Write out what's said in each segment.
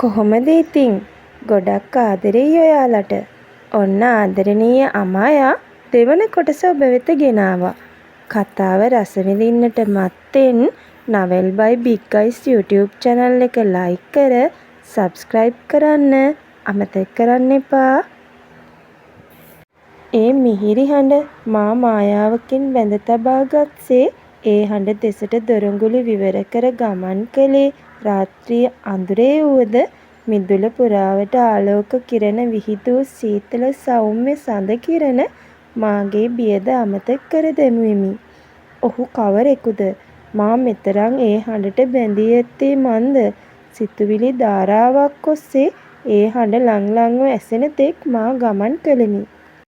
කොහොමද ඉතින්? ගොඩක් ආදරෙයි ඔයාලට. ඔන්න ආදරණීය අමායා දෙවන කොටස ඔබ වෙත ගෙනාවා. කතාව රස විඳින්නට මත්තෙන් නවෙල් by Big Eyes YouTube channel එක like කර subscribe කරන්න අමතක කරන්න එපා. ඒ මිහිරි හඬ මා මායාවකින් බැඳ තබා ගත්සේ ඒ හඬ දෙසට දොරඟුළු විවර කර ගමන් කළේ රාත්‍රිය අඳුරේ වුවද මිදුල පුරාවට ආලෝක කිරණ විහිදූ සීතල සෞම්‍ය සඳ කිරණ මාගේ බියද අමතක කර දැමුවෙමි. ඔහු කවරෙකුද? මා මෙතරම් ඒ හඬට බැඳී ඇත්තේ මන්ද? සිතුවිලි ධාරාවක් ඔස්සේ ඒ හඬ ලං ලංව ඇසෙන තෙක් මා ගමන් කළෙමි.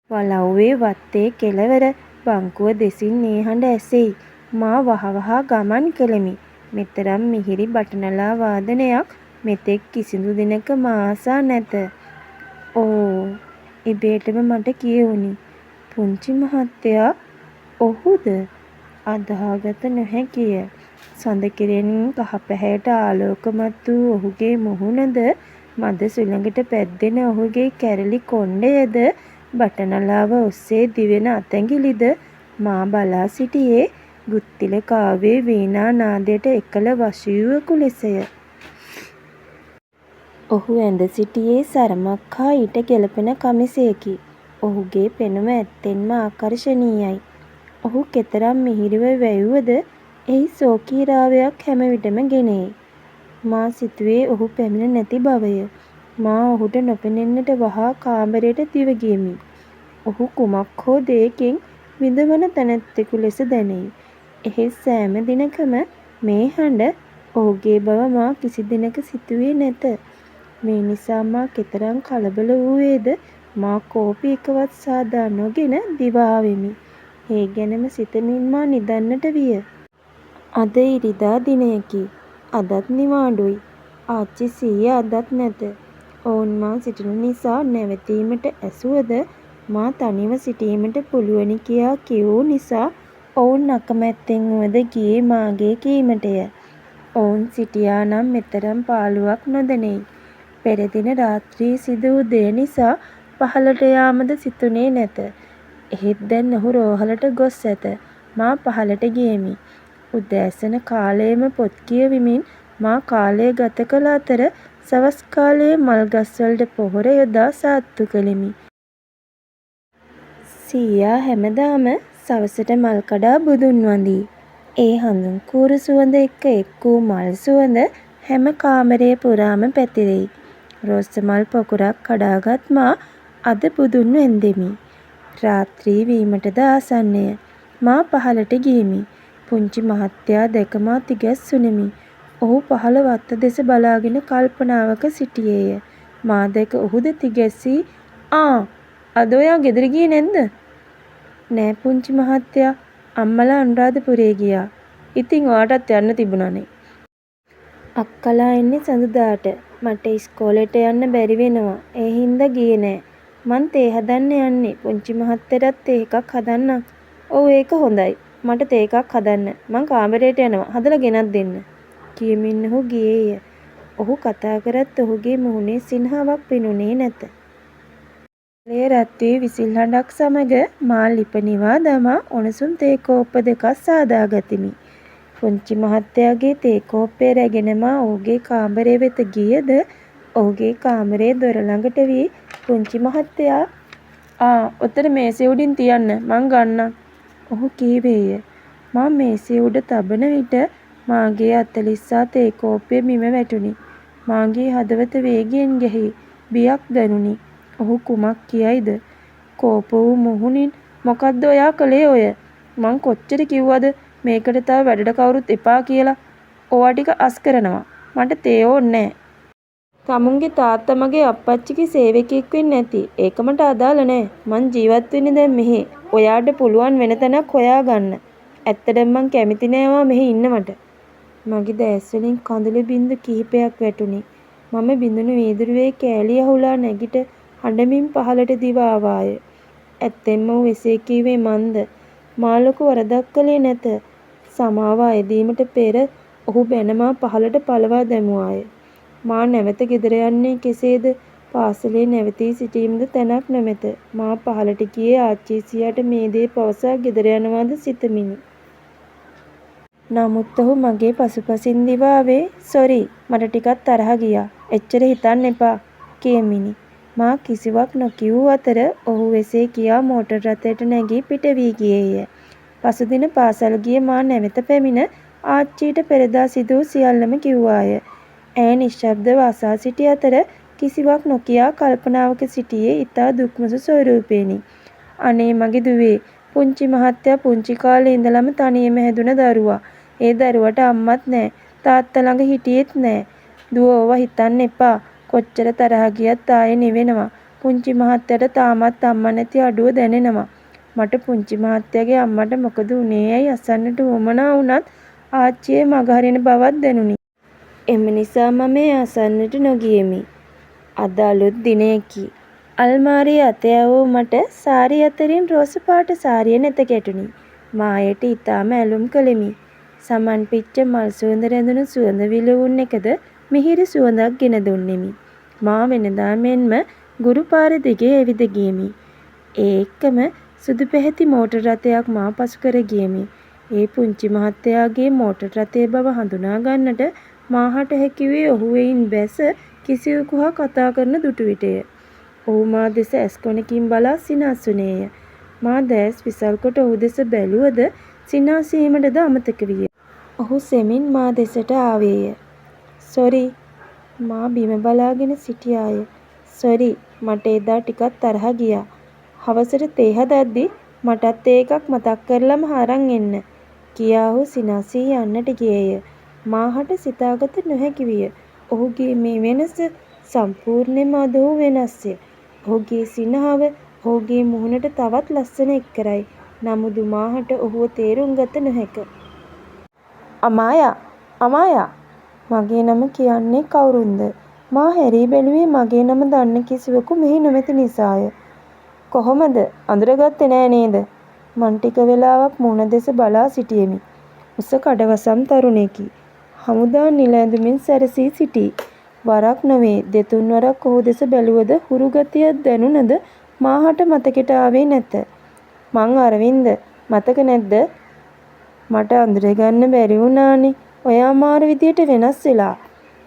වලව්වේ වත්තේ කෙළවර බංකුව දෙසින් ඒ හඬ ඇසෙයි. මා වහවහා ගමන් කළෙමි. මෙතරම් මිහිරි බටනලා වාදනයක් මෙතෙක් කිසිදු දිනක මා අසා නැත. ඕ ඉබේටම මට කියවුණි. පුංචි මහත්තයා ඔහුද? අදහාගත නොහැකිය. සඳ කිරණින් කහ පැහැයට ආලෝකමත් වූ ඔහුගේ මුහුණද මද සුළඟට පැද්දෙන ඔහුගේ කැරලි කොණ්ඩයද බටනලාව ඔස්සේ දිවෙන අතැඟිලිද මා බලා සිටියේ ගුත්තිල කාව්‍යයේ වීණා නාදයට එකල වශීවකු ලෙසය. ඔහු ඇඳ සිටියේ සරමක් හා ඊට ගැලපෙන කමිසයකි. ඔහුගේ පෙනුම ඇත්තෙන්ම ආකර්ශනීයයි. ඔහු කෙතරම් මිහිරිව වැයුවද එහි සෝකීරාවයක් හැම විටම ගෙනෙයි. මා සිතුවේ ඔහු පැමිණ නැති බවය. මා ඔහුට නොපෙනෙන්නට වහා කාමරයට දිව ගියෙමි. ඔහු කුමක් හෝ දෙයකින් විඳවන තැනැත්තෙකු ලෙස දැනෙයි. එහෙත් සෑම දිනකම මේ හඬ ඔහුගේ බව මා කිසි දිනක සිතුවේ නැත. මේ නිසා මා කෙතරම් කලබල වූයේද මා කෝපි එකවත් සාදා නොගෙන දිවාවෙමි. ඒ ගැනම සිතමින් මා නිදන්නට විය. අද ඉරිදා දිනයකි. අදත් නිවාඩුයි. ආච්චි සීයා අදත් නැත. ඔවුන් මා සිටින නිසා නැවතීමට ඇසුවද මා තනිව සිටීමට පුළුවනි කියා කිවූ නිසා ඔවුන් අකමැත්තෙන් වුවද ගියේ මාගේ කීමටය. ඔවුන් සිටියා නම් මෙතරම් පාළුවක් නොදැනෙයි. පෙර දින රාත්‍රී සිදු වූ දෙය නිසා පහළට යාමද සිතුනේ නැත. එහෙත් දැන් ඔහු රෝහලට ගොස් ඇත. මා පහළට ගියෙමි. උදෑසන කාලයේම පොත් කියවමින් මා කාලය ගත කළ අතර සවස් කාලයේ මල් ගස්වලට පොහොර යොදා සාත්තු කළෙමි. සීයා හැමදාම සවසට මල් කඩා බුදුන් වඳියි. ඒ හඳුන් කූරු සුවඳ එක්ක එක් වූ මල් සුවඳ හැම කාමරය පුරාම පැතිරෙයි. රෝස මල් පොකුරක් කඩාගත් මා අද බුදුන් වැන්දෙමි. රාත්‍රී වීමටද ආසන්නය. මා පහළට ගියෙමි. පුංචි මහත්තයා දැක මා තිගැස්සුනෙමි. ඔහු පහළ වත්ත දෙස බලාගෙන කල්පනාවක සිටියේය. මා දැක ඔහුද තිගැස්සී "ආ අද ඔයා ගෙදර ගියේ නැද්ද?" "නෑ පුංචි මහත්තයා. අම්මලා අනුරාධපුරේ ගියා." "ඉතින් ඔයාටත් යන්න තිබුණානේ." "අක්කලා එන්නේ සඳුදාට. මට ඉස්කෝලේට යන්න බැරි වෙනවා. ඒ හින්දා ගියේ නෑ. මං තේ හදන්න යන්නේ. පුංචි මහත්තයාටත් තේ එකක් හදන්නම්." "ඔව් ඒක හොඳයි. මට තේ එකක් හදන්න. මං කාමරයට යනවා. හදලා ගෙනත් දෙන්න." කියමින් ඔහු ගියේය. ඔහු කතා කරත් ඔහුගේ මුහුණේ සිනහවක් පෙනුනේ නැත. ලේ රත් වී විසිල් හඬක් සමග මා ලිප නිවා දමා උණුසුම් තේ කෝප්ප දෙකක් සාදා ගතිමි. පුංචි මහත්තයාගේ තේ කෝප්පය රැගෙන මා ඔහුගේ කාමරය වෙත ගියද ඔහුගේ කාමරයේ දොර ළඟට වී "පුංචි මහත්තයා ආ ඔතන මේසෙ උඩින් තියන්න මං ගන්නම්." ඔහු කීවේය. මා මේසෙ උඩ තබන විට මාගේ අත ලිස්සා තේ කෝප්පය බිම වැටුණි. මාගේ හදවත වේගයෙන් ගැහි බියක් දැනුනි. ඔහු කුමක් කියයිද? කෝප වූ මුහුණින් "මොකද්ද ඔයා කළේ ඔය? මං කොච්චර කිව්වද මේකට තව වැඩට කවුරුත් එපා කියලා? ඕවා ටික අස් කරනවා. මට තේ ඕන්නෑ. තමුන්ගේ තාත්තා මගේ අප්පච්චිගේ සේවකයෙක් වෙන්න ඇති. ඒක මට අදාළ නෑ. මං ජීවත් වෙන්නේ දැන් මෙහෙ. ඔයාට පුළුවන් වෙන තැනක් හොයාගන්න. ඇත්තටම මං කැමති නෑ ඔයා මෙහෙ ඉන්නවට." මගේ දැස් වලින් කඳුළු බින්දු කිහිපයක් වැටුණි. මම බිඳුණු වීදුරුවේ කෑලි අහුලා නැගිට හඬමින් පහළට දිව ආවාය. ඇත්තෙන්ම ඔහු එසේ කීවේ මන්ද? මා ලොකු වරදක් කළේ නැත. සමාව අයදීමට පෙර ඔහු බැන මා පහළට පලවා දැමුවාය. මා නැවත ගෙදර යන්නේ කෙසේද? පාසලේ නැවතී සිටීමද තැනක් නොමැත. මා පහළට ගියේ ආච්චී සියාට මේ දේ පවසා ගෙදර යනවාද සිතමිනි. නමුත් ඔහු මගේ පසුපසින් දිවාවේ "සොරි මට ටිකක් තරහ ගියා. එච්චර හිතන්න එපා" කියමිනි. මා කිසිවක් නොකියූ අතර ඔහු එසේ කියා මෝටර් රථයට නැගී පිට වී ගියේය. පසුදින පාසල් ගිය මා නැවත පැමිණ ආච්චිට පෙරදා සිදු වූ සියල්ලම කිව්වාය. ඇය නිශ්ශබ්දව අසා සිටි අතර කිසිවක් නොකියා කල්පනාවක සිටියේ ඉතා දුක්මුසු ස්වරූපයෙනි. "අනේ මගේ දුවේ, පුංචි මහත්තයා පුංචි කාලේ ඉඳලම තනියම හැදුන දරුවා. ඒ දරුවට අම්මත් නෑ, තාත්තා ළඟ හිටියෙත් නෑ. දුව ඕවා හිතන්න එපා. කොච්චර තරහ ගියත් ආයේ නිවෙනවා. පුංචි මහත්තයාට තාමත් අම්මා නැති අඩුව දැනෙනවා." මට පුංචි මහත්තයාගේ අම්මට මොකද වුනේ යැයි අසන්නට උවමනා වුණත් ආච්චියේ මගහරින බවක් දැනුනි. එම නිසා මම එය අසන්නට නොගියෙමි. අද අලුත් දිනයකි. අල්මාරියේ අත යවූ මට සාරි අතරින් රෝස පාට සාරිය නෙත ගැටුණි. මා එයට ඉතාම ඇලුම් කළෙමි. සමන් පිච්ච මල් සුවඳ රැඳුණු සුවඳ විලවුන් එකද මිහිරි සුවඳක් ගෙන දුන්නෙමි. මා වෙනදා මෙන්ම ගුරු පාර දිගේ ඇවිද ගියෙමි. ඒ එක්කම සුදු පැහැති මෝටර් රථයක් මා පසු කර ගියෙමි. ඒ පුංචි මහත්තයාගේ මෝටර් රථය බව හඳුනා ගන්නට මාහට හැකි වූයේ ඔහු එයින් බැස කිසිවෙකු හා කතා කරන දුටු විටය. ඔහු මා දෙස ඇස් කොනකින් බලා සිනාසුනේය. මා දැස් විසල් කොට ඔහු දෙස බැලුවද සිනාසීමටද අමතක විය. ඔහු සෙමින් මා දෙසට ආවේය. "සොරි" මා බිම බලාගෙන සිටියාය. "සොරි මට එදා ටිකක් තරහ ගියා. හවසට තේ හදද්දි මටත් ඒ එකක් මතක් කරලම අරන් එන්න" කියා ඔහු සිනාසී යන්නට ගියේය. මාහට සිතාගත නොහැකි විය. ඔහුගේ මේ වෙනස සම්පූර්ණයෙන්ම අද ඔහු වෙනස්ය. ඔහුගේ සිනහව ඔහුගේ මුහුණට තවත් ලස්සන එක් කරයි. නමුදු මාහට ඔහුව තේරුම් ගත නොහැක. "අමායා! අමායා!" මගේ නම කියන්නේ කවුරුන්ද? මා හැරී බැලුවේ මගේ නම දන්න කිසිවෙකු මෙහි නොමැති නිසාය. "කොහොමද? අඳුරගත්තේ නෑ නේද?" මං ටික වෙලාවක් මුහුණ දෙස බලා සිටියෙමි. උස කඩවසම් තරුණයෙකි. හමුදා නිල ඇඳුමින් සැරසී සිටී. වරක් නොවේ දෙතුන් වරක් ඔහු දෙස බැලුවද හුරු ගතියක් දැනුණද මාහට මතකෙට ආවේ නැත. "මං අරවින්ද. මතක නැද්ද?" "මට අඳුරගන්න බැරි වුණානේ. ඔයා අමාරු විදියට වෙනස් වෙලා."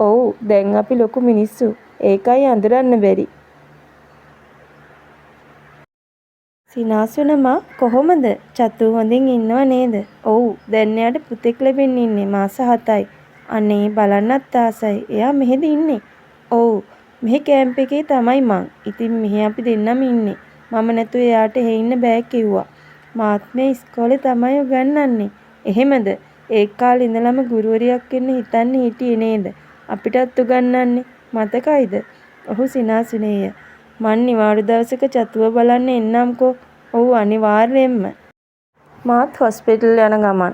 "ඔව් දැන් අපි ලොකු මිනිස්සු. ඒකයි අඳුරන්න බැරි." සිනාසුන මා "කොහොමද? චතු හොඳින් ඉන්නව නේද?" "ඔව් දැන් එයාට පුතෙක් ලැබෙන්න ඉන්නේ මාස 7යි." "අනේ බලන්නත් ආසයි. එයා මෙහෙද ඉන්නේ?" "ඔව් මෙහෙ කැම්ප් එකේ තමයි මං. ඉතින් මෙහෙ අපි දෙන්නම ඉන්නේ. මම නැතුව එයාට එහෙ ඉන්න බෑ කිව්වා." "මාත් මේ ඉස්කෝලේ තමයි උගන්වන්නේ." "එහෙමද? ඒ කාලේ ඉඳලම ගුරුවරියක් වෙන්න හිතන්නේ හිටියේ නේද? අපිටත් උගන්වන්නේ. මතකයිද?" ඔහු සිනාසුනේය. "මං නිවාඩු දවසක චතුව බලන්න එන්නම්කෝ." "ඔව් අනිවාර්යෙන්ම." මාත් හොස්පිටල් යන ගමන්.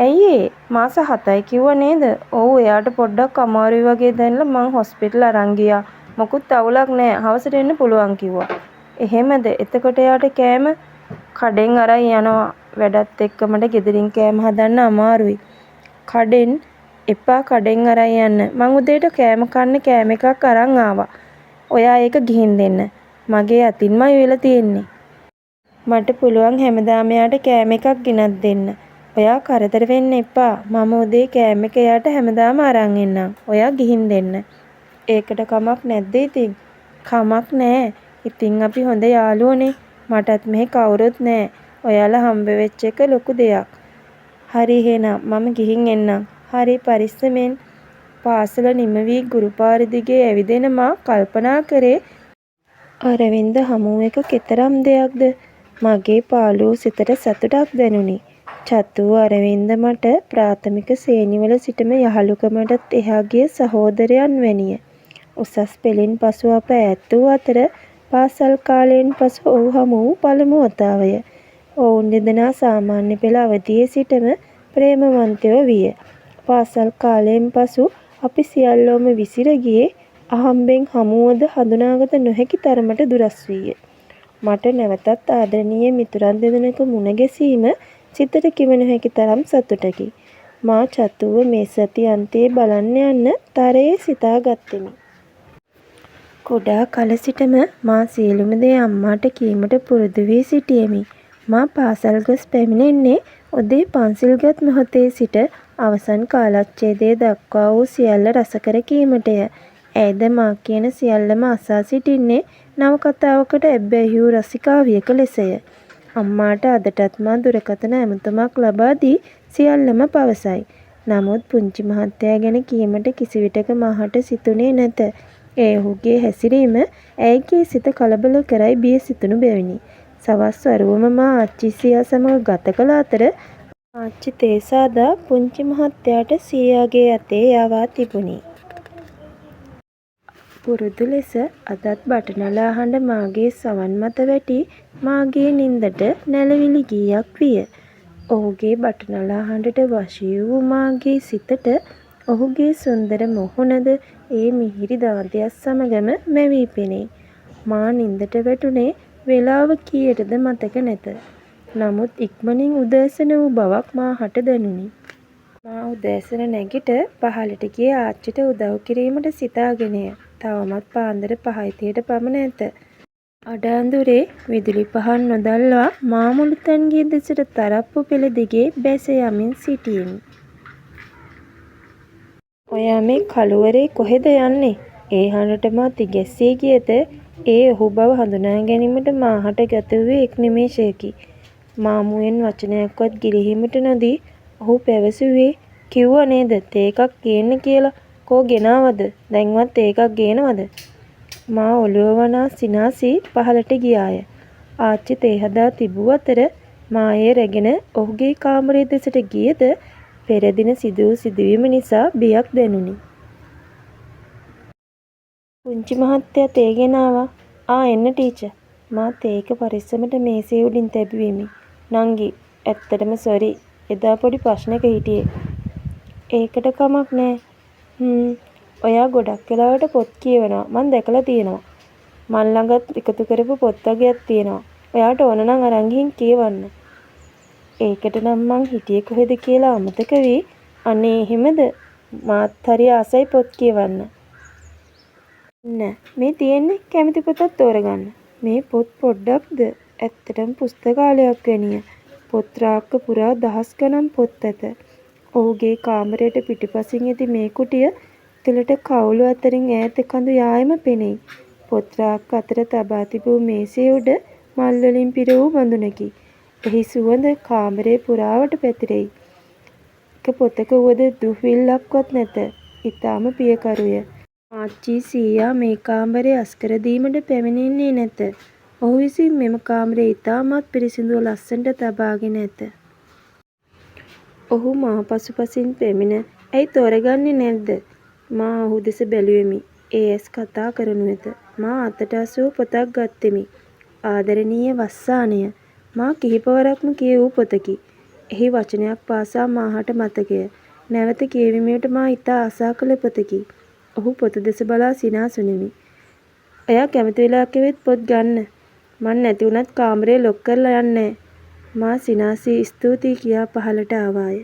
"ඇයි ඒ? මාස 7යි කිව්ව නේද?" "ඔව් එයාට පොඩ්ඩක් අමාරුයි වගේ දැනලා මං හොස්පිටල් අරන් ගියා. මොකුත් අවුලක් නෑ. හවසට එන්න පුළුවන් කිව්වා." "එහෙමද? එතකොට එයාට කෑම?" "කඩෙන් අරන් යනවා. වැඩත් එක්ක මට ගෙදරින් කෑම හදන්න අමාරුයි." "කඩෙන්?" "එපා කඩෙන් අරන් යන්න. මං උදේට කෑම කන්න කෑම එකක් අරන් ආවා. ඔයා ඒක ගිහින් දෙන්න. මගේ අතින්මයි වෙලා තියෙන්නේ." "මට පුළුවන් හැමදාම එයාට කෑම එකක් ගෙනත් දෙන්න." "ඔයා කරදර වෙන්න එපා. මම උදේ කෑම එක එයාට හැමදාම අරන් එන්නම්. ඔයා ගිහින් දෙන්න." "ඒකට කමක් නැද්ද ඉතින්?" "කමක් නෑ. ඉතින් අපි හොඳ යාළුවෝනේ. මටත් මෙහෙ කවුරුත් නෑ. ඔයාලා හම්බ වෙච්ච එක ලොකු දෙයක්." "හරි එහෙනම් මම ගිහින් එන්නම්." "හරි පරිස්සමෙන්." පාසල නිම වී ගුරු පාර දිගේ ඇවිදින මා කල්පනා කරේ අරවින්ද හමු එක කෙතරම් දෙයක්ද? මගේ පාළු සිතට සතුටක් දැනුනි. චතු අරවින්ද මට ප්‍රාථමික ශ්‍රේණිවල සිටම යහළුකමටත් එහා ගිය සහෝදරයන් වැනිය. උසස් පෙළින් පසු අප ඈත් වූ අතර පාසල් කාලයෙන් පසු ඔහු හමු වූ පළමු වතාවය. ඔවුන් දෙදෙනා සාමාන්‍ය පෙළ අවදියේ සිටම ප්‍රේමවන්තයෝ විය. පාසල් කාලයෙන් පසු අපි සියල්ලෝම විසිර ගියේ අහම්බෙන් හමුවුවද හඳුනාගත නොහැකි තරමට දුරස් වීය. මට නැවතත් ආදරණීය මිතුරන් දෙදෙනෙකු මුණ ගැසීම සිතට කිව නොහැකි තරම් සතුටකි. මා චතුව මේ සති අන්තයේ බලන්න යන්න තරයේ සිතා ගත්තෙමි. කුඩා කල සිටම මා සියලුම දේ අම්මාට කීමට පුරුදු වී සිටියෙමි. මා පාසල් ගොස් පැමිණෙන්නේ උදේ පන්සිල්ගත් මොහොතේ සිට අවසන් කාලච්ඡේදය දක්වා වූ සියල්ල රසකර කීමටය. ඇයද මා කියන සියල්ලම අසා සිටින්නේ නවකතාවකට ඇබ්බැහි වූ රසිකාවියක ලෙසය. අම්මාට අදටත් මා දුරකථන ඇමතුමක් ලබා දී සියල්ලම පවසයි. නමුත් පුංචි මහත්තයා ගැන කීමට කිසිවිටක මාහට සිතුනේ නැත. ඒ ඔහුගේ හැසිරීම ඇයගේ සිත කලබල කරයි බිය සිතුණු බැවිනි. සවස් වරුවම මා ආච්චි සීයා සමග ගත කළ අතර ආච්චි තේසාදා පුංචි මහත්තයාට සීයාගේ අතේ යවා තිබුණි. පුරුදු ලෙස අදත් බටනලා හඬ මාගේ සවන් මත වැටි මාගේ නින්දට නැලවිලි ගීයක් විය. ඔහුගේ බටනලා හඬට වශී වූ මාගේ සිතට ඔහුගේ සුන්දර මුහුණද ඒ මිහිරි දාඩියත් සමගම මැවී පෙනේ. මා නින්දට වැටුනේ වේලාව කීයටද මතක නැත. නමුත් ඉක්මනින් උදෑසන වූ බවක් මාහට දැනුනි. මා උදෑසන නැගිට පහළට ගිය ආච්චිට උදව් කිරීමට සිතාගෙනය. තවමත් පාන්දර 5:30ට පමණ ඇත. අඩ අඳුරේ විදුලි පහන් නොදල්වා මා මුළුතැන්ගේ දෙසට තරප්පු පෙළ දිගේ බැස යමින් සිටියෙමි. ඔයා මේ කළුවරේ කොහෙද යන්නේ? ඒ හඬට මා තිගැස්සී ගියද ඒ ඔහු බව හඳුනා ගැනීමට මාහට ගත වූයේ එක් නිමේෂයකි. මා මුවෙන් වචනයක්වත් ගිලිහීමට නොදී ඔහු පැවසුවේ කිව්වා නේද තේ එකක් ගේන්න කියලා. කෝ ගෙනාවද? දැන්වත් තේ එකක් ගේනවද? මා ඔළුව වනා සිනාසී පහළට ගියාය. ආච්චි තේ හදා තිබූ අතර මා එය රැගෙන ඔහුගේ කාමරය දෙසට ගියද පෙර දින සිදු වූ සිදුවීම නිසා බියක් දැනුනි. පුංචි මහත්තයා තේ ගෙනාවා. එන්න ටීචර්. මා තේ එක පරිස්සමට මේසේ උඩින් තැබුවෙමි. නංගි ඇත්තටම සොරි. එදා පොඩි ප්‍රශ්නයක හිටියේ. ඒකට කමක් නෑ. ඔයා ගොඩක් වෙලාවට පොත් කියවනවා. මං දැකලා තියෙනවා. මන් ළඟත් එකතු කරපු පොත් වගේක් තියෙනවා. ඔයාට ඕන නම් අරන් ගිහින් කියවන්න. ඒකට නම් මං හිටියේ කොහෙද කියලා අමතක වී අනේ එහෙමද? මාත් හරි ආසයි පොත් කියවන්න. මේ තියෙන්නේ කැමති පොතක් තෝරගන්න. මේ පොත් පොඩ්ඩක්ද? ඇත්තටම පුස්තකාලයක් වැනිය. පොත් රාක්ක පුරා දහස් ගණන් පොත් ඇත. ඔහුගේ කාමරයට පිටුපසින් ඇති මේ කුටිය තුළට කවුළු අතරින් ඈත කඳු යායම පෙනෙයි. පොත් රාක්ක අතර තබා තිබූ මේසේ උඩ මල් වලින් පිර වූ බඳුනකි. එහි සුවඳ කාමරේ පුරාවට පැතිරෙයි. එක පොතක වුවද දුහුවිල්ලක්වත් නැත. ඊටාම පියකරුය. ආච්චි සීයා මේ කාමරේ අස්කර දීමට පැමිණෙන්නේ නැත. ඔහු විසින් මෙම කාමරේ ඊටමත් පිරිසිදුව ලස්සනට තබාගෙන ඇත. ඔහු මා පසුපසින් පැමිණ ඇයි තෝරගන්නේ නැද්ද? මා ඔහු දෙස බැලුවෙමි. ඒ ඇස් කතා කරනු ඇත. මා අතට අසූ පොතක් ගත්ෙමි. ආදරණීය වස්සානය. මා කිහිපවරක්ම කියවූ පොතකි. එහි වචනයක් පාසා මාහට මතකය. නැවත කියවීමට මා ඉතා ආසා කළ පොතකි. ඔහු පොත දෙස බලා සිනාසුනෙමි. ඔයා කැමති වෙලාවක වෙත් පොත් ගන්න. මං නැති වුණත් කාමරේ ලොක් කරලා යන්නේ. මා සිනාසී ස්තුතියි කියා පහළට ආවාය.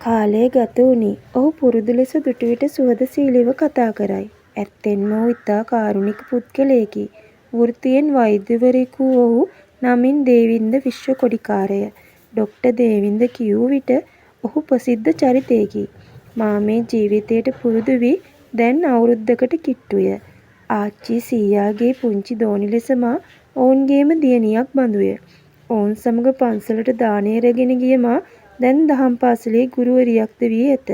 කාලය ගත වුණි. ඔහු පුරුදු ලෙස දුටු විට සුහදශීලීව කතා කරයි. ඇත්තෙන්ම ඔහු ඉතා කාරුණික පුද්ගලයෙකි. වෘත්තියෙන් වෛද්‍යවරයෙකු ඔහු නමින් දේවින්ද විශ්ව කොඩිකාරය. ඩොක්ටර් දේවින්ද කියූ විට ඔහු ප්‍රසිද්ධ චරිතයෙකි. මා මේ ජීවිතයට පුරුදු වී දැන් අවුරුද්දකට කිට්ටුය. ආච්චි සීයාගේ පුංචි දෝණි ලෙස මා ඔවුන්ගේම දියණියක් බඳුය. ඔවුන් සමග පන්සලට දානය රැගෙන ගිය මා දැන් දහම් පාසලේ ගුරුවරියක්ද වී ඇත.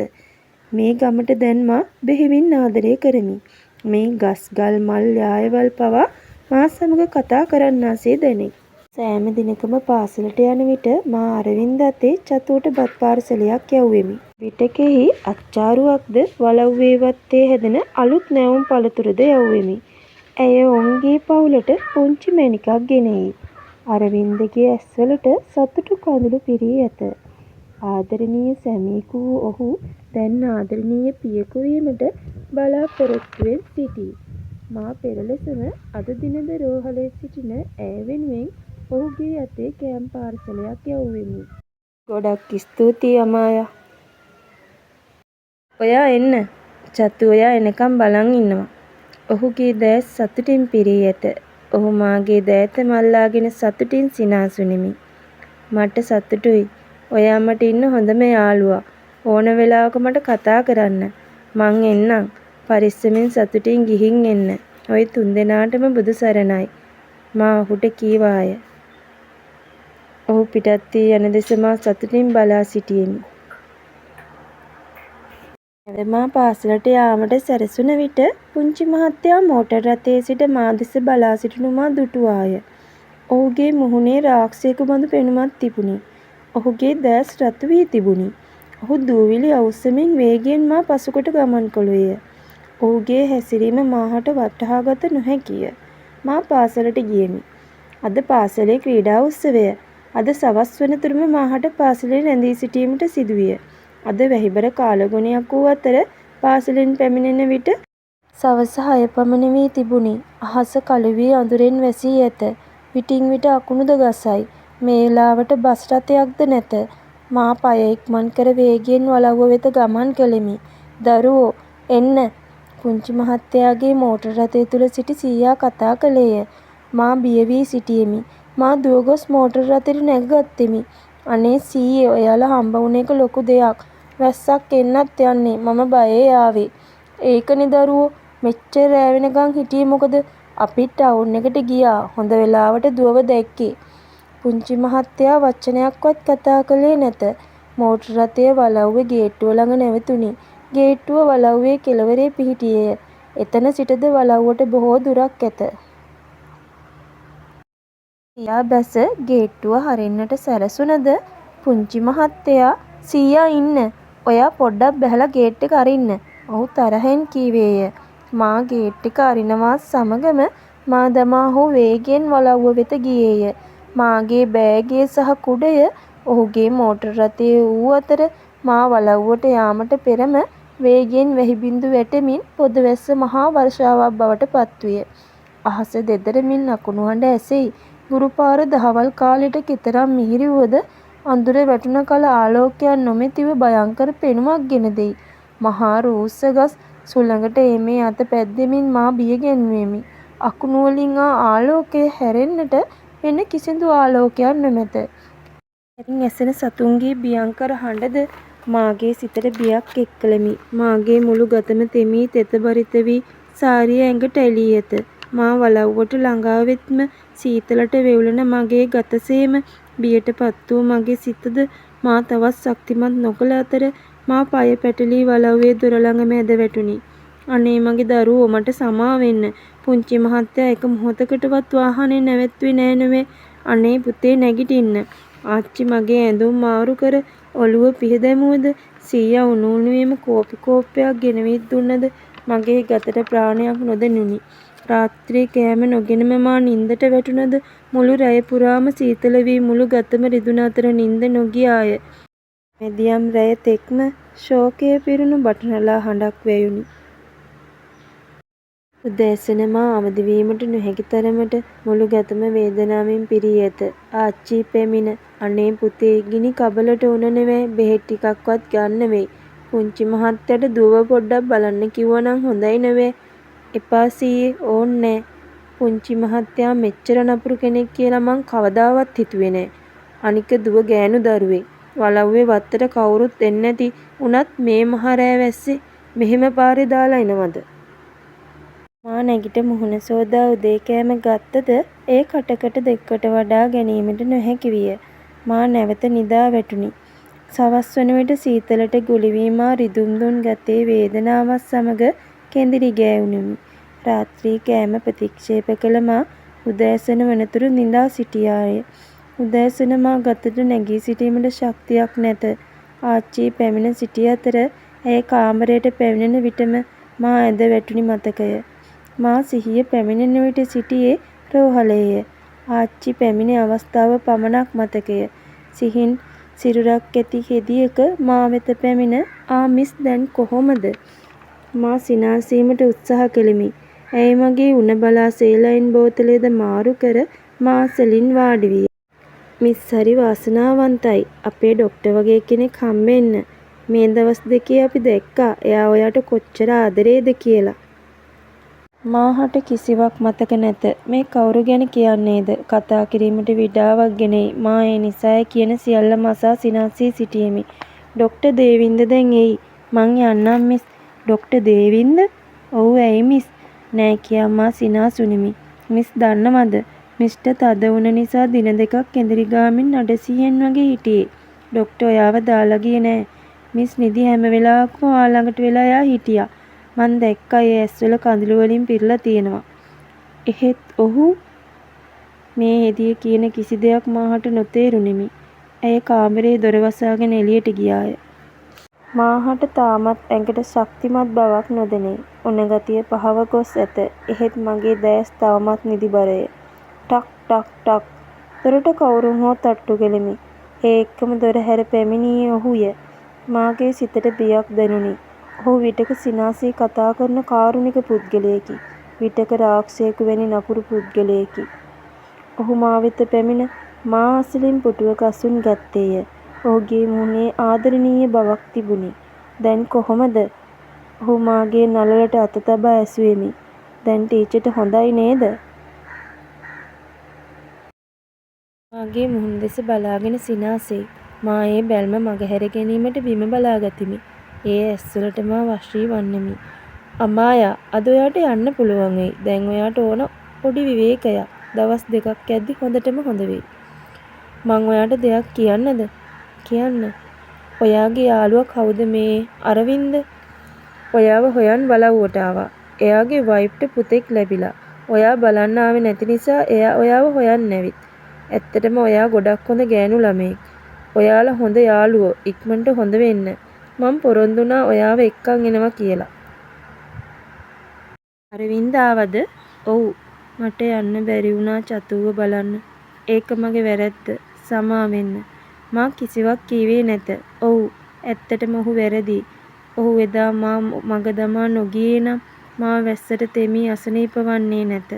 මේ ගමට දැන් මා බෙහෙවින් ආදරය කරමි. මේ ගස් ගල් මල් යායවල් පවා මා සමග කතා කරන්නාසේ දැනේ. සෑම දිනකම පාසලට යන විට මා අරවින්ද අතේ චතුවට බත් පාර්සලයක් යැව්වෙමි. විටෙකෙහි අච්චාරුවක්ද වලව්වේ වත්තේ හැදෙන අලුත් නැවුම් පළතුරුද යැව්වෙමි. ඇය ඔවුන්ගේ පවුලට පුංචි මැණිකක් ගෙනෙයි. අරවින්දගේ ඇස්වලට සතුටු කඳුළු පිරී ඇත. ආදරණීය සැමියෙකු වූ ඔහු දැන් ආදරණීය පියෙකු වීමට බලාපොරොත්තුවෙන් සිටී. මා පෙර ලෙසම අද දිනද රෝහලේ සිටින ඇය වෙනුවෙන් ඔහුගේ අතේ කෑම පාර්සලයක් යැව්වෙමි. ගොඩක් ස්තුතියි අමායා. ඔයා එන්න. චතු ඔයා එනකම් බලන් ඉන්නවා. ඔහුගේ දෑස් සතුටින් පිරී ඇත. ඔහු මාගේ දෑත මල්ලාගෙන සතුටින් සිනාසුනිමි. මට සතුටුයි. ඔයා මට ඉන්න හොඳම යාළුවා. ඕන වෙලාවක මට කතා කරන්න. මං එන්නම්. පරිස්සමෙන් සතුටින් ගිහින් එන්න. ඔය තුන්දෙනාටම බුදු සරණයි. මා ඔහුට කීවාය. ඔහු පිටත් වී යන දෙස මා සතුටින් බලා සිටියෙමි. නැවත මා පාසලට යාමට සැරසුන විට පුංචි මහත්තයා මෝටර් රථයේ සිට මා දෙස බලා සිටිනු මා දුටුවාය. ඔහුගේ මුහුණේ රාක්ෂයක බඳු පෙනුමක් තිබුණි. ඔහුගේ දෑස් රතු වී තිබුණි. ඔහු දූවිලි අවුස්සමින් වේගයෙන් මා පසුකොට ගමන් කළේය. ඔහුගේ හැසිරීම මාහට වටහාගත නොහැකිය. මා පාසලට ගියෙමි. අද පාසලේ ක්‍රීඩා උත්සවය. අද සවස් වනතුරුම මාහට පාසලේ රැඳී සිටීමට සිදුවිය. අද වැහිබර කාලගුණයක් වූ අතර පාසලෙන් පැමිණෙන විට සවස 6 පමණ වී තිබුණි. අහස කළු වී අඳුරෙන් වැසී ඇත. විටින් විට අකුණුද ගසයි. මේ වෙලාවට බස් රථයක්ද නැත. මා පය ඉක්මන් කර වේගයෙන් වලව්ව වෙත ගමන් කළෙමි. දරුවෝ එන්න. පුංචි මහත්තයාගේ මෝටර් රථය තුල සිටි සීයා කතා කළේය. මා බිය වී සිටියෙමි. මා දුව ගොස් මෝටර් රථයට නැගගත්තෙමි. අනේ සීයේ ඔයාලා හම්බ වුණ එක ලොකු දෙයක්. වැස්සක් එන්නත් යන්නේ. මම බයේ ආවේ. ඒකනේ දරුවෝ මෙච්චර රෑ වෙනකන් හිටියේ මොකද? අපිත් ටවුන් එකට ගියා. හොඳ වෙලාවට දුවව දැක්කේ. පුංචි මහත්තයා වචනයක්වත් කතා කළේ නැත. මෝටර් රථය වලව්වේ ගේට්ටුව ළඟ නැවතුණි. ගේට්ටුව වලව්වේ කෙළවරේ පිහිටියේය. එතන සිටද වලව්වට බොහෝ දුරක් ඇත. සීයා බැස ගේට්ටුව හරින්නට සැරසුනද පුංචි මහත්තයා සීයා ඉන්න. ඔයා පොඩ්ඩක් බැහැලා ගේට් එක අරින්න. ඔහු තරහෙන් කීවේය. මා ගේට් එක අරිනවා සමගම මා දමා ඔහු වේගයෙන් වලව්ව වෙත ගියේය. මාගේ බෑගය සහ කුඩය ඔහුගේ මෝටර් රථයේ වූ අතර මා වලව්වට යාමට පෙරම වේගයෙන් වැහි බිඳු වැටෙමින් පොදවැස්ස මහා වර්ෂාවක් බවට පත්විය. අහස දෙදරමින් අකුණු හඬ ඇසෙයි. ගුරුපාර දහවල් කාලෙට කෙතරම් මිහිරි වුවද අඳුර වැටුණ කල ආලෝකයක් නොමැතිව භයංකර පෙනුමක් ගෙන දෙයි. මහා රූස්ස ගස් සුළඟට එමේ අත පැද්දෙමින් මා බිය ගැන්වෙමි. අකුණු වලින් ආලෝකය හැරෙන්නට වෙන කිසිදු ආලෝකයක් නොමැත. ඇතින් ඇසෙන සතුන්ගේ භියංකර හඬද මාගේ සිතට බියක් එක්කලමි. මාගේ මුළු ගතම තෙමී තෙතබරිත වී සාරිය ඇඟට ඇලී ඇත. මා වලව්වට ළඟා වෙත්ම සීතලට වෙවුලන මගේ ගතසේම බියටපත් වූ මගේ සිතද මා තවත් ශක්තිමත් නොකළ අතර මා පය පැටලී වලව්වේ දොර ළඟ මැද වැටුණි. අනේ මගේ දරුවෝ මට සමා වෙන්න. පුංචි මහත්තයා එක මොහොතකටවත් වාහනේ නැවැත්තුවේ නෑ නෙවේ. අනේ පුතේ නැගිටින්න. ආච්චි මගේ ඇඳුම් මාරු කර ඔළුව පිහදැමුවද? සීයා උණු උණුවේම කෝපි කෝප්පයක් ගෙනවිත් දුන්නද? මගේ ගතට ප්‍රාණයක් නොදැනුනි. රාත්‍රී කෑම නොගෙනම මා නින්දට වැටුණද? මුළු රැය පුරාම සීතල වී මුළු ගතම රිදුන අතර නින්ද නොගියාය. මැදියම් රැය තෙක්ම ශෝකයේ පිරුණු බටනලා හඬක් වැයුණි. උදෑසන මා අවදි වීමට නොහැකි තරමට මුළු ගතම වේදනාවෙන් පිරී ඇත. ආච්චි පැමිණ අනේ පුතේ ගිනි කබලට උන නෙවෙයි බෙහෙත් ටිකක්වත් ගන්න වෙයි. පුංචි මහත්තයාට දුව පොඩ්ඩක් බලන්න කිව්වනම් හොඳයි නෙවෙයි. එපා සීයේ ඕන්නේ. පුංචි මහත්තයා මෙච්චර නපුරු කෙනෙක් කියලා මං කවදාවත් හිතුවේ නෑ. අනික දුව ගෑනු දරුවෙක්. වලව්වේ වත්තට කවුරුත් එන්නේ නැති උනත් මේ මහ රෑ වැස්සේ මෙහෙම පාරේ දාලා එනවද? මා නැගිට මුහුණ සෝදා උදේ කෑම ගත්තද ඒ කටකට දෙකට වඩා ගැනීමට නොහැකි විය. මා නැවත නිදා වැටුණි. සවස් වන විට සීතලට ගුලි වී මා රිදුම් දුන් ගතේ වේදනාවත් සමග කෙඳිරි ගෑවුනිමි. රාත්‍රී කෑම ප්‍රතික්ෂේප කළ මා උදෑසන වනතුරු නිදා සිටියාය. උදෑසන මා ගතට නැගී සිටීමට ශක්තියක් නැත. ආච්චි පැමිණ සිටි අතර ඇය කාමරයට පැමිණෙන විටම මා ඇද වැටුණි මතකය. මා සිහිය පැමිණෙන විට සිටියේ රෝහලේය. ආච්චි පැමිණි අවස්ථාව පමණක් මතකය. සිහින් සිරුරක් ඇති හෙදියක මා වෙත පැමිණ මිස් දැන් කොහොමද? මා සිනාසීමට උත්සාහ කළෙමි. ඇය මගේ උණ බලා සේලයින් බෝතලයද මාරු කර මා සෙලින් වාඩි විය. මිස් හරි වාසනාවන්තයි. අපේ ඩොක්ටර් වගේ කෙනෙක් හම්බෙන්න. මේ දවස් දෙකේ අපි දැක්කා එයා ඔයාට කොච්චර ආදරේද කියලා. මාහට කිසිවක් මතක නැත. මේ කවුරු ගැන කියන්නේද? කතා කිරීමට විඩාවක් ගෙනෙයි. මා ඒ නිසාය කියන සියල්ලම අසා සිනාසී සිටියෙමි. ඩොක්ටර් දේවින්ද දැන් එයි. මං යන්නම් මිස්. ඩොක්ටර් දේවින්ද? ඔව් ඇයි මිස්? නෑ කියා මා සිනාසුනිමි. මිස් දන්නවද? මිස්ට තද වුණ නිසා දින දෙකක් කෙඳිරි ගාමින් නඩසියෙන් වගේ හිටියේ. ඩොක්ටර් ඔයාව දාලා ගියේ නෑ. මිස් නිදි හැම වෙලාවකම ඔයා ළඟට වෙලා එයා හිටියා. මං දැක්කා ඒ ඇස්වල කඳුළු වලින් පිරලා තියෙනවා. එහෙත් ඔහු මේ හෙදිය කියන කිසි දෙයක් මාහට නොතේරුණෙමි. ඇය කාමරේ දොර වසාගෙන එළියට ගියාය. මාහට තාමත් ඇඟට ශක්තිමත් බවක් නොදැනේ. උණ ගතිය පහව ගොස් ඇත. එහෙත් මගේ දැස් තවමත් නිදිබරය. ටක් ටක් ටක්. දොරට කවුරුන් හෝ තට්ටු කෙලිමි. ඒ එක්කම දොර හැර පැමිණියේ ඔහුය. මාගේ සිතට බියක් දැනුනි. ඔහු විටක සිනාසී කතා කරන කාරුණික පුද්ගලයෙකි. විටක රාක්ෂයෙකු වැනි නපුරු පුද්ගලයෙකි. ඔහු මා වෙත පැමිණ මා අසලින් පුටුවක අසුන් ගත්තේය. ඔහුගේ මුහුණේ ආදරණීය බවක් තිබුණි. දැන් කොහොමද? ඔහු මාගේ නළලට අත තබා ඇසුවෙමි. දැන් ටීචර්ට හොඳයි නේද? මාගේ මුහුණ දෙස බලාගෙන සිනාසෙයි. මා ඒ බැල්ම මගහැර ගැනීමට බිම බලා ගතිමි. ඒ ඇස්වලට මා වශී වන්නෙමි. අමායා, අද ඔයාට යන්න පුළුවන් වෙයි. දැන් ඔයාට ඕන පොඩි විවේකයක්. දවස් දෙකක් ඇද්දි හොඳටම හොඳ වෙයි. මං ඔයාට දෙයක් කියන්නද? කියන්න. ඔයාගේ යාළුවා කවුද මේ අරවින්ද? ඔයාව හොයන් බලව්වට ආවා. එයාගේ වයිෆ්ට පුතෙක් ලැබිලා. ඔයා බලන්න ආවේ නැති නිසා එයා ඔයාව හොයන්න ඇවිත්. ඇත්තටම ඔයා ගොඩක් හොඳ ගෑනු ළමයෙක්. ඔයාලා හොඳ යාළුවෝ. ඉක්මනට හොඳ වෙන්න. මං පොරොන්දු වුණා ඔයාව එක්කන් එනවා කියලා. අරවින්ද ආවද? ඔව්. මට යන්න බැරි වුණා චතුව බලන්න. ඒක මගේ වැරැද්ද. සමා වෙන්න. මා කිසිවක් කීවේ නැත. ඔව්. ඇත්තටම ඔහු වැරදි. ඔහු එදා මා මග දමා නොගියේ නම් මා වැස්සට තෙමී අසනීප වන්නේ නැත.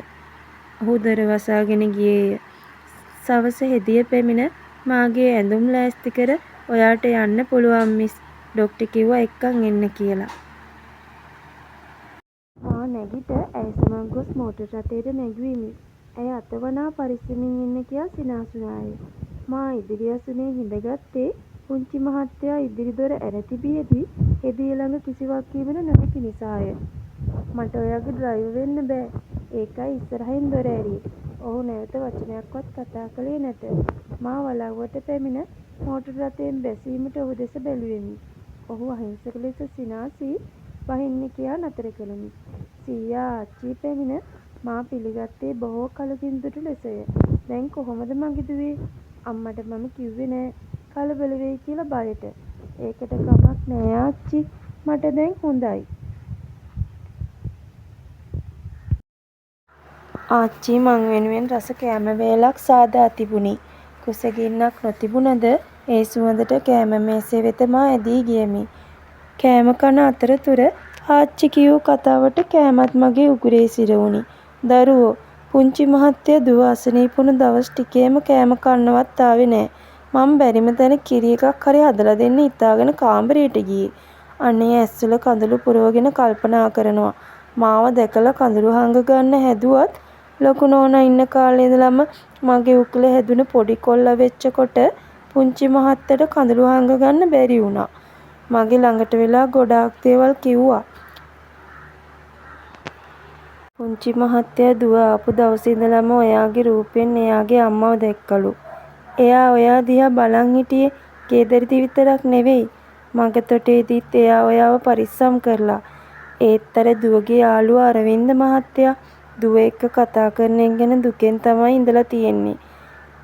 ඔහු දොර වසාගෙන ගියේය. සවස හෙදිය පැමිණ මාගේ ඇඳුම් ලෑස්ති කර ඔයාට යන්න පුළුවන් මිස්. ඩොක්ටර් කිව්වා එක්කන් එන්න කියලා. මා නැගිට ඇය සමග ගොස් මෝටර් රථයට නැගුවෙමි. ඇය අතවනා පරිස්සමින් ඉන්න කියා සිනාසුනාය. මා ඉදිරි අසුනේ හිඳගත්තේ පුංචි මහත්තයා ඉදිරි දොර ඇර තිබියදී හෙදිය ළඟ කිසිවක් කීමට නොහැකි නිසාය. මට ඔයාගේ ඩ්‍රයිවර් වෙන්න බෑ. ඒකයි ඉස්සරහින් දොර ඇරියේ. ඔහු නැවත වචනයක්වත් කතා කළේ නැත. මා වලව්වට පැමිණ මෝටර් රථයෙන් බැසීමට ඔහු දෙස බැලුවෙමි. ඔහු අහිංසක ලෙස සිනාසී වහින්න කියා නතර කළෙමි. සීයා ආච්චි පැමිණ මා පිළිගත්තේ බොහෝ කලකින් දුටු ලෙසය. දැන් කොහොමද මගේ දුවේ? අම්මට මම කිව්වේ නෑ කලබල වෙයි කියලා බයට. ඒකට කමක් නෑ ආච්චි. මට දැන් හොඳයි. ආච්චි මං වෙනුවෙන් රස කෑම වේලක් සාදා තිබුණි. කුසගින්නක් නොතිබුණද ඒ සුවඳට කෑම මේසේ වෙත මා ඇදී ගියෙමි. කෑම කන අතරතුර ආච්චි කියූ කතාවට කෑමත් මගේ උගුරේ සිරවුණි. දරුවෝ, පුංචි මහත්තයා දුව අසනීප වුණු දවස් ටිකේම කෑම කන්නවත් ආවේ නෑ. මං බැරිම තැන කිරි එකක් හරි හදලා දෙන්න හිතාගෙන කාමරයට ගියේ. අනේ ඇස්වල කඳුළු පුරවගෙන කල්පනා කරනවා. මාව දැකලා කඳුළු හංග ගන්න හැදුවත් ලොකු නෝනා ඉන්න කාලේ ඉඳලම මගේ උකුල හැදුන පොඩි කොල්ලා වෙච්ච කොට පුංචි මහත්තයට කඳුළු හංග ගන්න බැරි වුණා. මගේ ළඟට වෙලා ගොඩාක් දේවල් කිව්වා. පුංචි මහත්තයා දුව ආපු දවසේ ඉඳලම ඔයාගේ රූපෙන් එයාගේ අම්මව දැක්කලු. එයා ඔයා දිහා බලන් හිටියේ ගෙදරදී විතරක් නෙවෙයි. මගේ තොටේදීත් එයා ඔයාව පරිස්සම් කරලා. ඒත් අර දුවගේ යාළුවා අරවින්ද මහත්තයා දුව එක්ක කතා කරන එක ගැන දුකෙන් තමයි ඉඳලා තියෙන්නේ.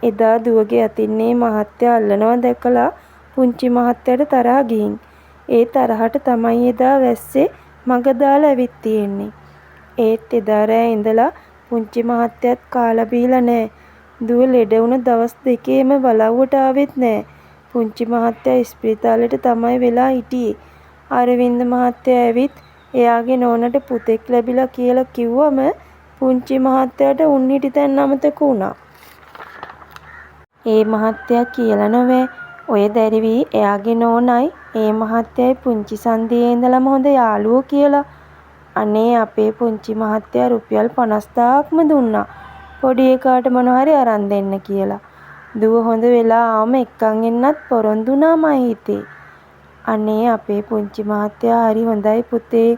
එදා දුවගේ අතින් මේ මහත්තයා අල්ලනවා දැකලා පුංචි මහත්තයාට තරහා ගිහින්. ඒ තරහට තමයි එදා වැස්සේ මග දාලා ඇවිත් තියෙන්නේ. ඒත් එදා රෑ ඉඳලා පුංචි මහත්තයාත් කාලා බීලා නෑ. දුව ලෙඩ වුණ දවස් දෙකේම බලව්වට ආවෙත් නෑ. පුංචි මහත්තයා ඉස්පිරිතාලෙට තමයි වෙලා හිටියේ. අරවින්ද මහත්තයා ඇවිත් එයාගේ නෝනට පුතෙක් ලැබිලා කියලා කිව්වම පුංචි මහත්තයාට උන් හිටි තැන් අමතක වුණා. ඒ මහත්තයා කියලා නොවේ ඔය දැරිවි එයාගේ නෝනයි ඒ මහත්තයයි පුංචි සන්ධියේ ඉඳලම හොඳ යාළුවෝ කියලා. අනේ අපේ පුංචි මහත්තයා රුපියල් 50,000ක්ම දුන්නා පොඩි එකාට මොනවහරි අරන් දෙන්න කියලා. දුව හොඳ වෙලා ආවම එක්කන් එන්නත් පොරොන්දු වුණා මං හිතේ. අනේ අපේ පුංචි මහත්තයා හරි හොඳයි පුතේ.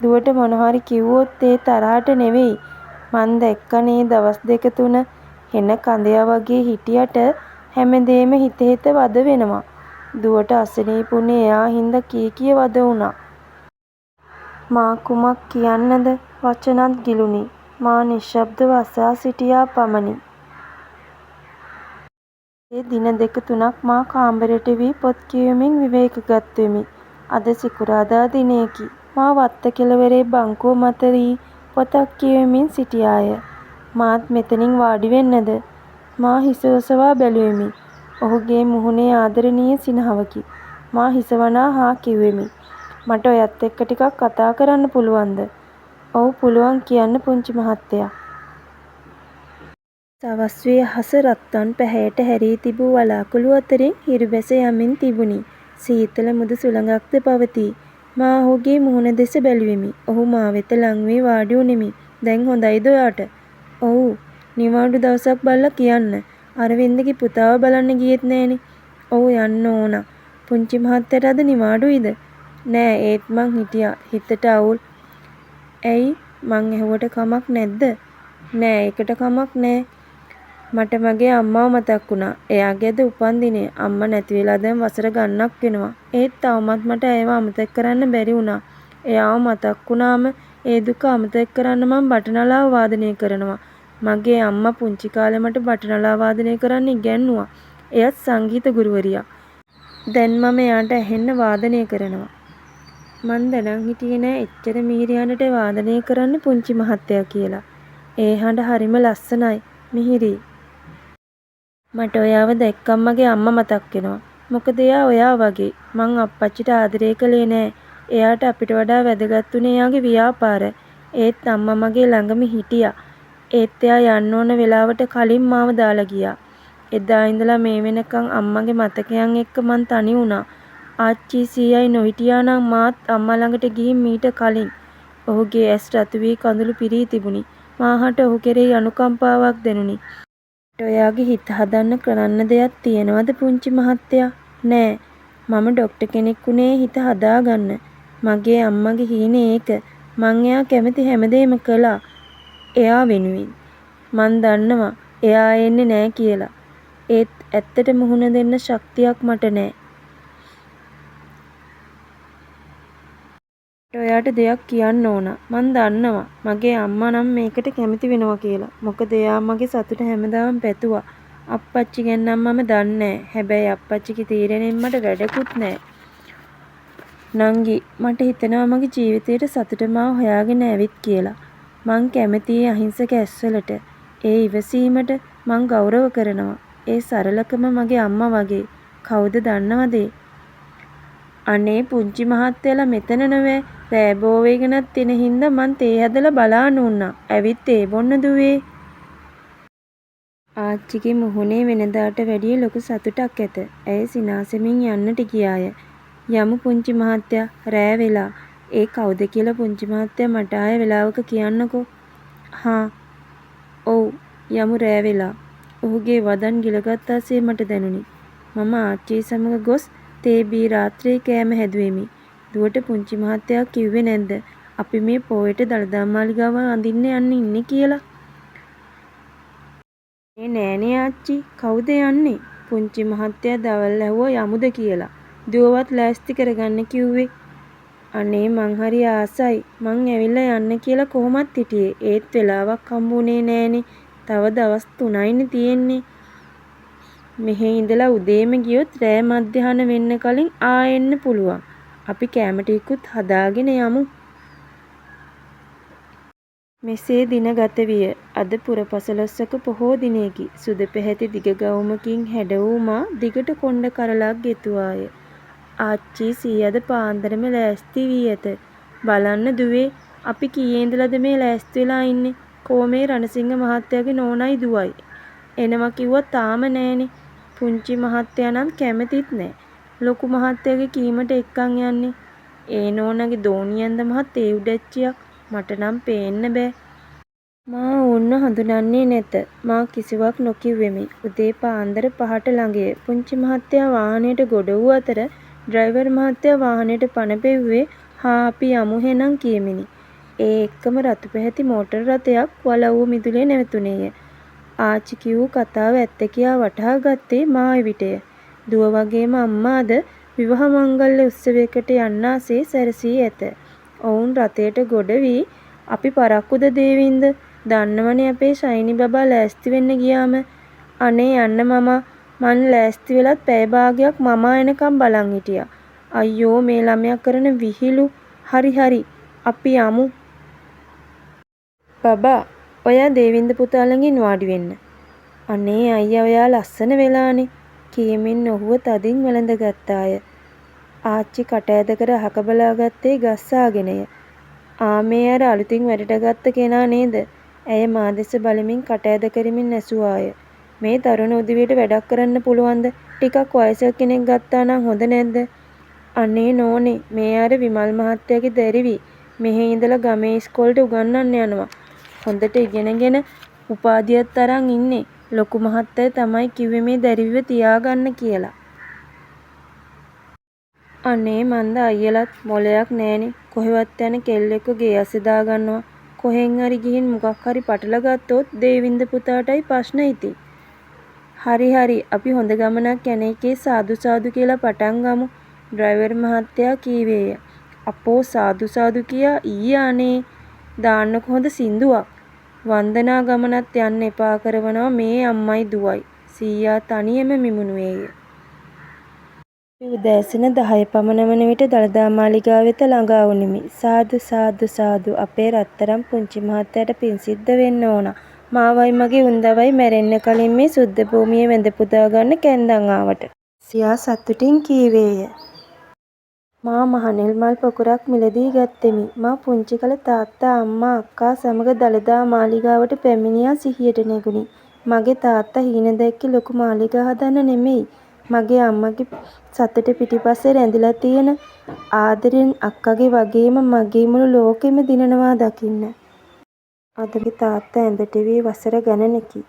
දුවට මොනවහරි කිව්වොත් ඒ තරහට නෙවෙයි. මං දැක්කනේ දවස් දෙක තුන හෙන කඳයා වගේ හිටියට හැමදේම හිත වද වෙනවා. දුවට අසනීපුනේ එයා හින්දා කී වද වුණා. මා කුමක් කියන්නද? වචනත් ගිලුනි. මා නිශ්ශබ්දව අසා සිටියා පමණි. ඒ දින දෙක තුනක් මා කාමරයට වී පොත් කියවමින් විවේක ගත්වෙමි. අද සිකුරාදා දිනයකි. මා වත්ත කෙළවරේ බංකුව මත වී පොතක් කියවමින් සිටියාය. මාත් මෙතනින් වාඩි වෙන්නද? මා හිස ඔසවා බැලුවෙමි. ඔහුගේ මුහුණේ ආදරණීය සිනහවකි. මා හිස වනා හා කිව්වෙමි. මට ඔයත් එක්ක ටිකක් කතා කරන්න පුළුවන්ද? ඔව් පුළුවන් කියන්න පුංචි මහත්තයා. සවස් වී අහස රත්වන් පැහැයට හැරී තිබූ වලාකුළු අතරින් හිරු බැස යමින් තිබුණි. සීතල මුදු සුළඟක්ද පවතී. මා ඔහුගේ මුහුණ දෙස බැලුවෙමි. ඔහු මා වෙත ලං වී වාඩි වුනිමි. දැන් හොඳයිද ඔයාට? ඔව්. නිවාඩු දවසක් බලලා කියන්න. අරවින්දගේ පුතාව බලන්න ගියෙත් නෑනේ. ඔව් යන්න ඕන. පුංචි මහත්තයාට අද නිවාඩුයිද? නෑ ඒත් මං හිටියා. හිතට අවුල්. ඇයි? මං ඇහුවට කමක් නැද්ද? නෑ ඒකට කමක් නෑ. මට මගේ අම්මාව මතක් වුණා. එයාගේ අද උපන්දිනය. අම්මා නැති වෙලා දැන් වසර ගණනක් වෙනවා. ඒත් තවමත් මට ඇයව අමතක කරන්න බැරි වුණා. එයාව මතක් වුණාම ඒ දුක අමතක කරන්න මම බටනලාව වාදනය කරනවා. මගේ අම්මා පුංචි කාලේ මට බටනලාව වාදනය කරන්න ඉගැන්නුවා. එයත් සංගීත ගුරුවරියක්. දැන් මම එයාට ඇහෙන්න වාදනය කරනවා. මං දැනන් හිටියේ නෑ එච්චර මිහිරි හඬට වාදනය කරන්න පුංචි මහත්තයා කියලා. ඒ හඬ හරිම ලස්සනයි. මිහිරි. මට ඔයාව දැක්කම මගේ අම්මා මතක් වෙනවා. මොකද එයා ඔයා වගේ. මං අප්පච්චිට ආදරය කළේ නෑ. එයාට අපිට වඩා වැදගත් වුණේ එයාගේ ව්‍යාපාර. ඒත් අම්මා මගේ ළඟම හිටියා. ඒත් එයා යන්න ඕන වෙලාවට කලින් මාව දාලා ගියා. එදා ඉඳලා මේ වෙනකන් අම්මගේ මතකයන් එක්ක මං තනි වුණා. ආච්චි සීයයි නොහිටියා නම් මාත් අම්මා ළඟට ගිහින් මීට කලින්. ඔහුගේ ඇස් රතු වී කඳුළු පිරී තිබුණි. මාහට ඔහු කෙරෙහි අනුකම්පාවක් දැනුනි. ඔයාගේ හිත හදන්න කරන්න දෙයක් තියෙනවද පුංචි මහත්තයා? නෑ. මම ඩොක්ටර් කෙනෙක් වුණේ හිත හදාගන්න. මගේ අම්මගේ හීනේ ඒක. මං එයා කැමති හැමදේම කළා. එයා වෙනුවෙන්. මං දන්නවා එයා එන්නේ නෑ කියලා. ඒත් ඇත්තට මුහුණ දෙන්න ශක්තියක් මට නෑ. ඔයාට දෙයක් කියන්න ඕන. මං දන්නවා මගේ අම්මා නම් මේකට කැමති වෙනවා කියලා. මොකද එයා මගේ සතුට හැමදාම පැතුවා. අප්පච්චි ගැන නම් මම දන්නේ නෑ. හැබැයි අප්පච්චිගේ තීරණයෙන් මට වැඩකුත් නෑ. නංගි මට හිතෙනවා මගේ ජීවිතේට සතුට මාව හොයාගෙන ඇවිත් කියලා. මං කැමතියි අහිංසක ඇස්වලට. ඒ ඉවසීමට මං ගෞරව කරනවා. ඒ සරලකම මගේ අම්මා වගේ. කවුද දන්නවද? අනේ පුංචි මහත්තයලා මෙතන නෑ. රෑ බෝ වේගෙනත් එන හින්දා මං තේ හදලා බලාන උන්නා. ඇවිත් තේ බොන්න දුවේ. ආච්චිගේ මුහුණේ වෙනදාට වැඩිය ලොකු සතුටක් ඇත. ඇය සිනාසෙමින් යන්නට ගියාය. යමු පුංචි මහත්තයා රෑ වෙලා. ඒ කවුද කියලා පුංචි මහත්තයා මට ආය වෙලාවක කියන්නකෝ. හා. ඔව් යමු රෑ වෙලා. ඔහුගේ වදන් ගිලගත් ආසේ මට දැනුනි. මම ආච්චි සමග ගොස් තේ බී රාත්‍රියේ කෑම හැදුවෙමි. දුවට පුංචි මහත්තයා කිව්වේ නැද්ද අපි මේ පොයට දළදා මාලිගාව අඳින්න යන්න ඉන්නේ කියලා? නෑනේ ආච්චි. කවුද යන්නේ? පුංචි මහත්තයා දවල් ඇහුවා යමුද කියලා. දුවවත් ලෑස්ති කරගන්න කිව්වේ. අනේ මං හරි ආසයි. මං ඇවිල්ලා යන්න කියලා කොහොමත් හිටියේ. ඒත් වෙලාවක් හම්බුනේ නෑනේ. තව දවස් 3යිනේ තියෙන්නේ. මෙහෙ ඉඳලා උදේම ගියොත් රෑ මධ්‍යහන වෙන්න කලින් එන්න පුළුවන්. අපි කෑම ටිකකුත් හදාගෙන යමු. මෙසේ දින ගත විය. අද පුරපසළොස්වක පොහෝ දිනයකි. සුද පැහැති දිග ගවුමකින් හැඩ වූ මා දිගට කොණ්ඩ කරලක් ගෙතුවාය. ආච්චි සීයද පාන්දරම ලෑස්ති වී ඇත. බලන්න දුවේ අපි කීයේ ඉඳලාද මේ ලෑස්ති වෙලා ඉන්නේ? කොමේ රණසිංහ මහත්තයාගේ නෝනයි දුවයි. එනවා කිව්වා තාම නෑනේ. පුංචි මහත්තයා නම් කැමතිත් නෑ. ලොකු මහත්තයාගේ කීමට එක්කන් යන්නේ. ඒ නෝනගේ දෝනියෙන්ද මහත් ඒ උඩච්චියක්. මට නම් පේන්න බෑ. මා ඔවුන්ව හඳුනන්නේ නැත. මා කිසිවක් නොකිව්වෙමි. උදේ පාන්දර 5ට ළඟය. පුංචි මහත්තයා වාහනයට ගොඩ වූ අතර ඩ්‍රයිවර් මහත්තයා වාහනයට පණ පෙව්වේ හා අපි යමු හෙනම් කියමිනි. ඒ එක්කම රතු පැහැති මෝටර් රථයක් වලව්ව මිදුලේ නැවතුණේය. ආච්චි කිවූ කතාව ඇත්ත කියා වටහා ගත්තේ මා එවිටය. දුව වගේම අම්මාද විවාහ මංගල්‍ය උත්සවයකට යන්නාසේ සැරසී ඇත. ඔවුන් රථයට ගොඩ වී අපි පරක්කුද දේවින්ද? දන්නවනේ අපේ ෂයිනි බබා ලෑස්ති වෙන්න ගියාම. අනේ යන්න මමා. මං ලෑස්ති වෙලත් පැය භාගයක් මමා එනකම් බලන් හිටියා. අයියෝ මේ ළමයා කරන විහිළු. හරි හරි අපි යමු. බබා ඔයා දේවින්ද පුතා ළඟින් වාඩි වෙන්න. අනේ අයියා ඔයා ලස්සන වෙලානේ කියමින් ඔහුව තදින් වැළඳ ගත්තාය. ආච්චි කට ඇද කර අහක බලා ගත්තේ ගස්සාගෙනය. ආමේ අර අලුතින් වැඩට ගත්ත කෙනා නේද? ඇය මා දෙස බලමින් කට ඇද කරමින් ඇසුවාය. මේ තරුණ උදවියට වැඩක් කරන්න පුළුවන්ද? ටිකක් වයසක කෙනෙක් ගත්තා නම් හොඳ නැද්ද? අනේ නෝනේ මේ අර විමල් මහත්තයාගේ දැරිවි. මෙහෙ ඉඳලා ගමේ ඉස්කෝලේට උගන්වන්න යනවා. හොඳට ඉගෙනගෙන උපාධියක් තරම් ඉන්නේ. ලොකු මහත්තයා තමයි කිව්වේ මේ දැරිවිව තියාගන්න කියලා. අනේ මන්ද අයියලත් මොලයක් නෑනේ. කොහෙවත් යන කෙල්ලෙක්ව ගේ අස්සේ දාගන්නවා. කොහෙන් හරි ගිහින් මොකක් හරි පටල ගත්තොත් දේවින්ද පුතාටයි ප්‍රශ්න ඉතින්. හරි හරි අපි හොඳ ගමනක් යන එකේ සාදු සාදු කියලා පටන් ගමු. ඩ්‍රයිවර් මහත්තයා කීවේය. අපෝ සාදු සාදු කියා ඊයානේ දාන්නකො හොඳ සින්දුවක්. වන්දනා ගමනත් යන්න එපා කරවනවා මේ අම්මයි දුවයි. සීයා තනියම මිමුණුවේය. උදෑසන 10 පමණ වන විට දළදා මාලිගාව වෙත ළඟා වුනිමි. සාදු සාදු සාදු අපේ රත්තරන් පුංචි මහත්තයාට පින් සිද්ධ වෙන්න ඕන. මාවයි මගේ උන්දවයි මැරෙන්න කලින් මේ සුද්ධ භූමියේ වැඳ පුදා ගන්න කැන්දන් ආවට. සියා සතුටින් කීවේය. මා මහනෙල් මල් පොකුරක් මිලදී ගත්තෙමි. මා පුංචි කල තාත්තා අම්මා අක්කා සමග දළදා මාලිගාවට පැමිණියා සිහියට නැගුණි. මගේ තාත්තා හීන දැක්කේ ලොකු මාලිගා හදන්න නෙමෙයි. මගේ අම්මගේ සතුට පිටිපස්සේ රැඳිලා තියෙන ආදරෙන් අක්කගේ වගේම මගේ මුළු ලෝකෙම දිනනවා දකින්න. අද මේ තාත්තා ඇඳට වී වසර ගණනකි.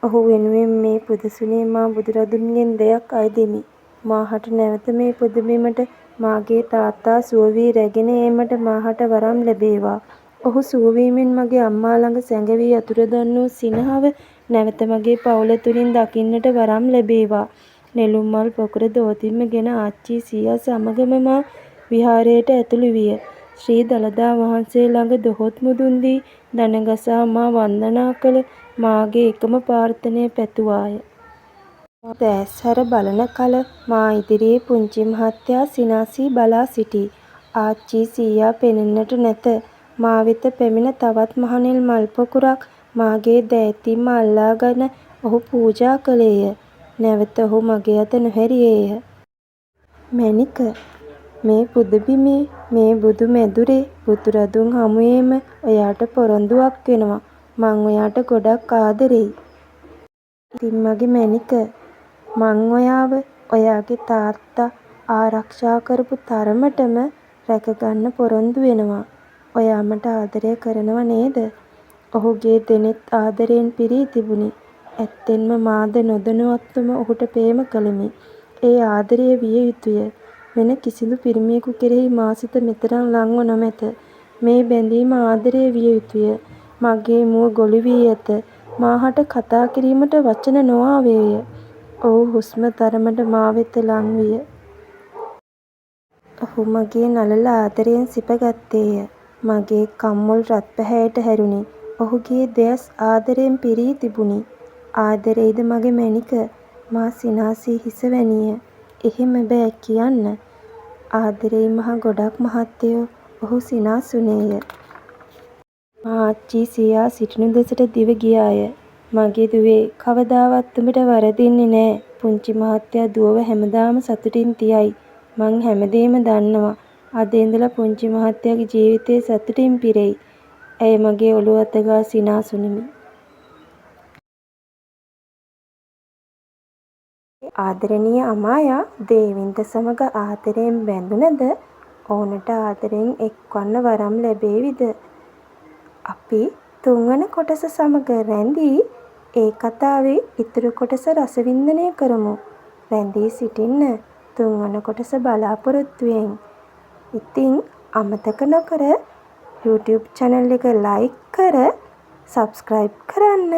ඔහු වෙනුවෙන් මේ පුදසුනේ මා බුදුරදුන්ගෙන් දෙයක් අයදිමි. මාහට නැවත මේ පුදබිමට මාගේ තාත්තා සුව වී රැගෙන ඒමට මාහට වරම් ලැබේවා. ඔහු සුව වීමෙන් මගේ අම්මා ළඟ සැඟවී අතුරු දන්නූ සිනහව නැවත මගේ පවුල තුලින් දකින්නට වරම් ලැබේවා. නෙළුම් මල් පොකුර දෝතින්ම ගෙන ආච්චි සීයා සමගම මා විහාරයට ඇතුළු විය. ශ්‍රී දළදා වහන්සේ ළඟ දොහොත් මුදුන් දී දන ගසා මා වන්දනා කළ මාගේ එකම ප්‍රාර්ථනය පැතුවාය. දැස්හැර බලන කල මා ඉදිරියේ පුංචි මහත්තයා සිනාසී බලා සිටී. ආච්චි සීයා පෙනෙන්නට නැත. මා වෙත පැමිණ තවත් මහනෙල් මල් පොකුරක් මාගේ දෑතින්ම අල්ලාගෙන ඔහු පූජා කළේය. නැවත ඔහු මගේ අත නොහැරියේය. මැණික මේ පුදබිමේ මේ බුදු මැදුරේ බුදුරදුන් හමුවේම ඔයාට පොරොන්දුවක් වෙනවා. මං ඔයාට ගොඩක් ආදරෙයි. ඉතින් මගේ මැණික මං ඔයාව ඔයාගේ තාත්තා ආරක්ෂා කරපු තරමටම රැකගන්න පොරොන්දු වෙනවා. ඔයා මට ආදරය කරනව නේද? ඔහුගේ දෙනෙත් ආදරයෙන් පිරී තිබුණි. ඇත්තෙන්ම මාද නොදැනුවත්වම ඔහුට ප්‍රේම කළෙමි. ඒ ආදරය විය යුතුය. වෙන කිසිදු පිරිමියෙකු කෙරෙහි මා සිත මෙතරම් ලංව නොමැත. මේ බැඳීම ආදරය විය යුතුය. මගේ මුව ගොළු වී ඇත. මාහට කතා කිරීමට වචන නොආවේය. ඔහු හුස්ම තරමට මා වෙත ලං විය. ඔහු මගේ නළල ආදරයෙන් සිප ගත්තේය. මගේ කම්මුල් රත් පැහැයට හැරුණි. ඔහුගේ දෙයස් ආදරයෙන් පිරී තිබුණි. ආදරෙයිද මගේ මැණික? මා සිනාසී හිස වැනිය. එහෙම බෑ කියන්න. ආදරෙයි මහ ගොඩක් මහත්තයෝ. ඔහු සිනාසුනේය. මා ආච්චි සීයා සිටිනු දෙසට දිව ගියාය. මගේ දුවේ කවදාවත් උඹට වරදින්නේ නෑ. පුංචි මහත්තයා දුවව හැමදාම සතුටින් තියයි. මං හැමදේම දන්නවා. අද ඉඳලා පුංචි මහත්තයාගේ ජීවිතේ සතුටින් පිරෙයි. ඇය මගේ ඔළුව අත ගා සිනාසුනිමි. ආදරණීය අමායා දේවින්ද සමග ආදරයෙන් බැඳුනද ඔවුනට ආදරයෙන් එක්වන්න වරම් ලැබේවිද? අපි තුන්වන කොටස සමග රැඳී ඒ කතාවේ ඉතුරු කොටස රසවින්දනය කරමු. රැඳී සිටින්න තුන්වන කොටස බලාපොරොත්තුවෙන්. ඉතින් අමතක නොකර YouTube channel එක like කර subscribe කරන්න.